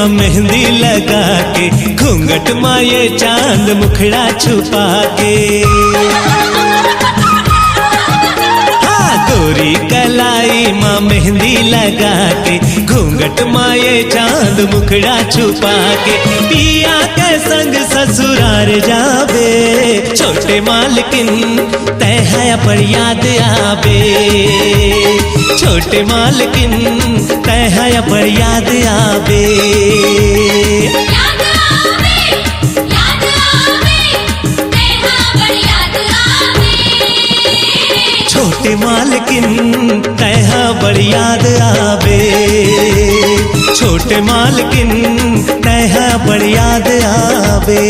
माँ मेहंदी लगा के, घूंघट माँ ये चांद मुखड़ा छुपा के। गोरी कलाई माँ मेहंदी लगा के, घूंघट माँ ये चांद मुखड़ा छुपा के। पिया के संग ससुराल जावे, छोटे मालकिन तय है पर याद आवे। छोटे मालकिन तय है पर याद आवे। छोटे मालकिन तैहा बड़ी याद आवे। छोटे मालकिन तैहा बड़ी याद आवे।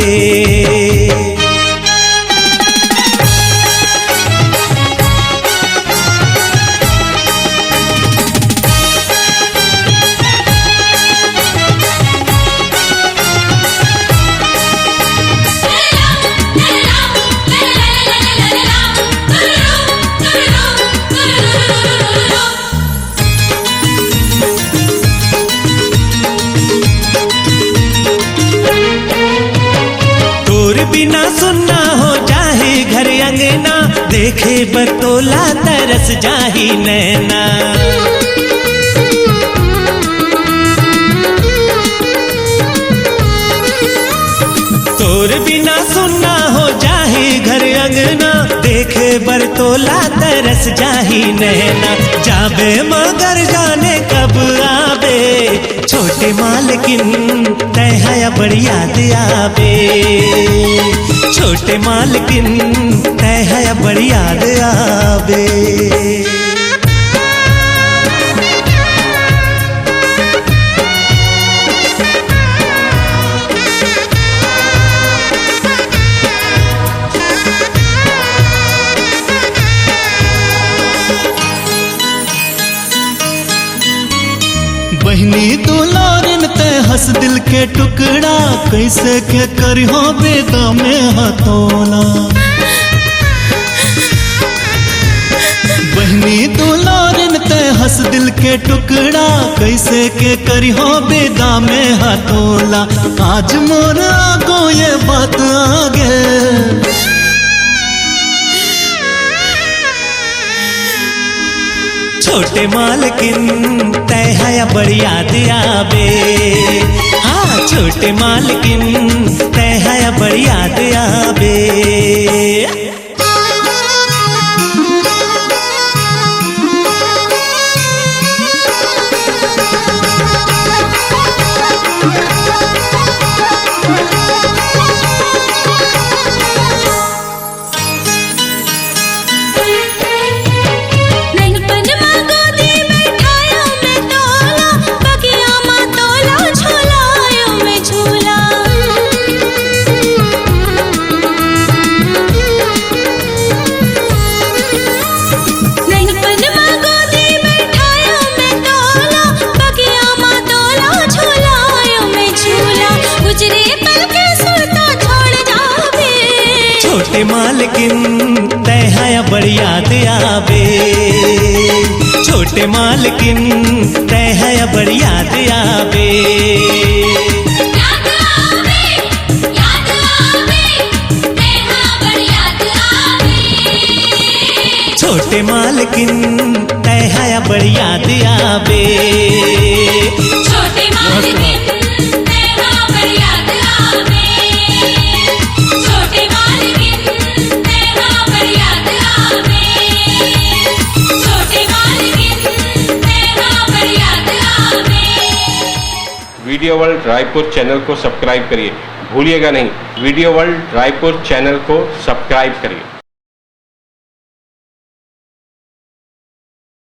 बिना सुनना हो जाहे घर अंगना, देखे बतोला तरस जाही नैना। तोर बिना सुनना हो जाहे घर अंगना, देखे बरतोला तरस जाही नैना। जाबे मगर जाने कब आवे, छोटे मालकिन तैहा बड़ी याद आवे। छोटे मालकिन तैहा बड़ी याद आवे। बहनी दुलारिन ते हंस दिल के टुकड़ा, कैसे के करियो बेदा में हथोला। बहनी दुलारिन ते हंस दिल के टुकड़ा, कैसे के करियो बेदा में हथोला। आज मोर आगो ये बात आगे, छोटे मालकिन तैहा बड़ी याद आवे। हाँ छोटे मालकिन तैहा बड़ी याद आवे। छोटे मालकिन तैहा बड़ी याद आवे। छोटे मालकिन तैहा बड़ी याद आवे। छोटे मालकिन तैहा बड़ी याद आवे। छोटे मालकिन वीडियो वर्ल्ड रायपुर चैनल को सब्सक्राइब करिए, भूलिएगा नहीं। वीडियो वर्ल्ड रायपुर चैनल को सब्सक्राइब करिए।